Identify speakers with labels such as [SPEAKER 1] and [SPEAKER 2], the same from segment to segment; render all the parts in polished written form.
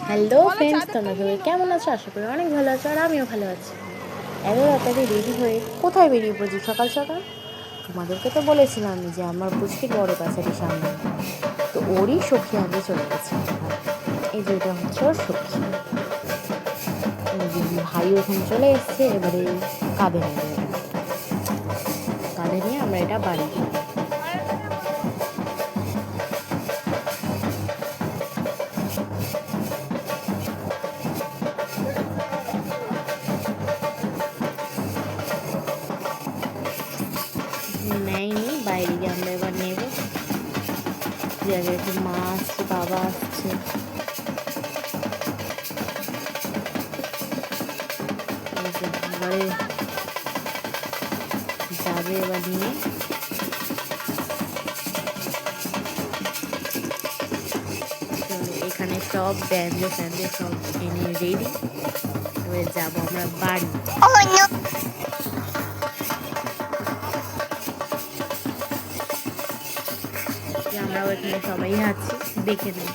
[SPEAKER 1] Hello friends, তোমরা সবাই কেমন আছো? আশা করি অনেক ভালো আছো, আর আমিও ভালো আছি। এত তাড়াতাড়ি রেডি হয়ে কোথায় বেরিয়ে পড়ছি সকাল সকাল? তোমাদেরকে তো বলেছিলাম যে আমার পুচকির বড় কাছারি সামনে, তো ওরই সখী আগে চলে গেছে। এই যে এটা হচ্ছে ওর সখী। ভাই ওখানে চলে এসছে, এবারে কাঁধে নেবে, কাঁধে নিয়ে আমরা এটা বাড়ি যাবো। নেয়নি, বাইরে গিয়ে আমরা এবার নেব। জায়গায় মা আসছে, বাবা আসছে। এবারে যাবে এবার নিয়ে। এখানে সব ব্যান্ডে ফ্যান্ডে সব এনে রেডি, এবার যাবো আমরা বাড়ি। আমরাও এখানে সবাই আছি, দেখে নেই।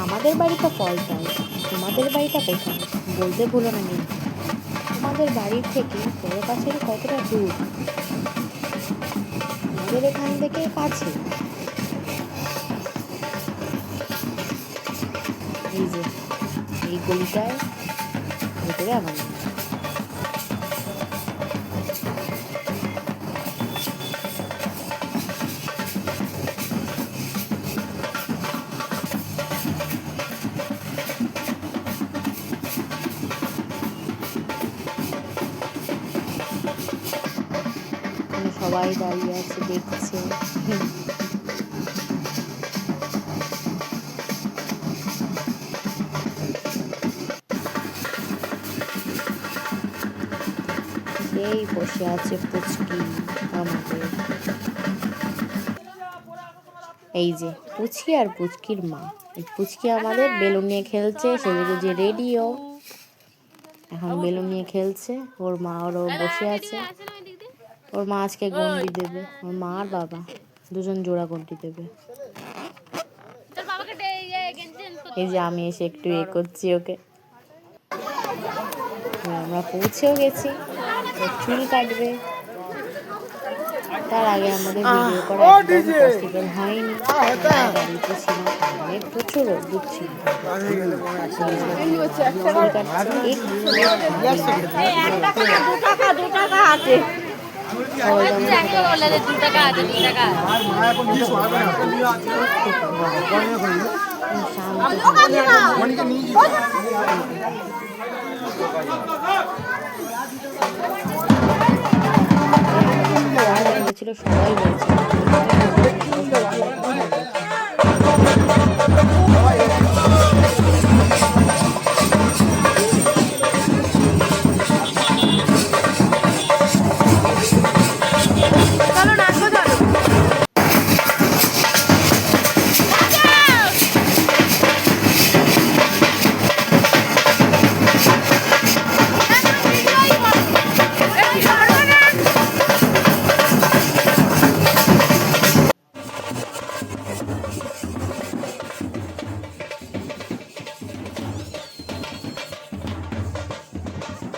[SPEAKER 1] আমাদের বাড়িটা ফলটাই, তোমাদের বাড়িটা কোথায় বলতে ভুলো না কিন্তু। তোমাদের বাড়ির থেকে বড় কাছারি কতটা দূর? আমাদের এখান থেকে কাছে। এই যে এই গলিটায় ভেতরে আমাদের। সবাই দাঁড়িয়ে আছে, দেখছে। এই বসে আছে পুচকি আমাদের। এই যে পুচকি আর পুচকির মা। এই পুচকি আমাদের বেলুন নিয়ে খেলছে, সেজেগুজে রেডিও। এখন বেলুন নিয়ে খেলছে, ওর মা ওরও বসে আছে। ওর মা আজকে গন্ডি দেবে, ওর মা আর বাবা দুজন জোড়া গন্ডি দেবে। এই যে আমি এসে একটু করছি ওকে। আমরা পৌঁছেও গেছি, চুল কাটবে। তার আগে আমাদের ভিডিও করা একদম পসিবল হয়নি, বাড়িতে ছিলাম, প্রচুর রোদ ছিল। ছিল সবাই বলছে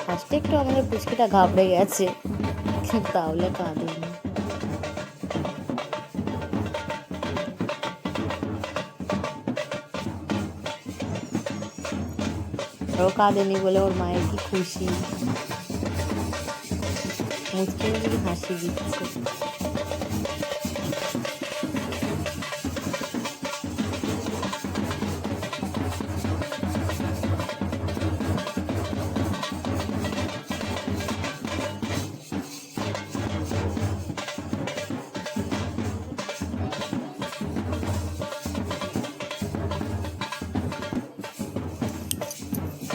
[SPEAKER 1] ফার্স্টে একটু আমাদের পুচকিটা ঘাবড়ে গেছে, তাহলে কাঁদেনি। ও কাঁদেনি বলে ওর মায়ের কি খুশি, মুচকি মুচকি হাসি দিচ্ছে।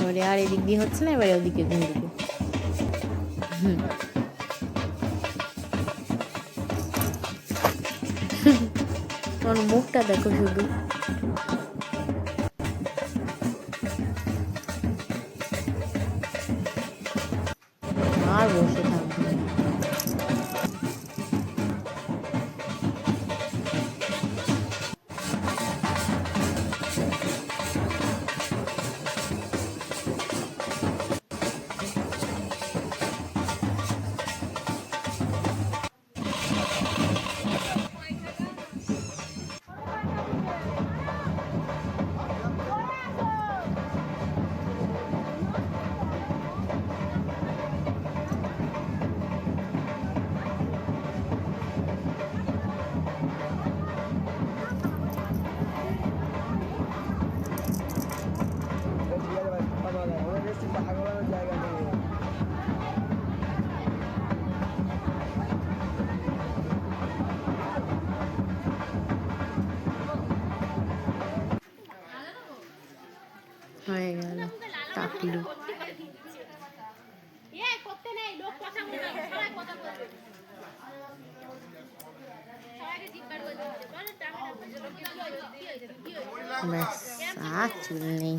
[SPEAKER 1] এবারে আর এদিক দিয়ে হচ্ছে না, এবারে ওদিকে ঘুরবো। ওর মুখটা দেখো শুধু। আর বসে থাকবে না। হয়ে গেল টাকলু। ব্যাস আর চুল নেই।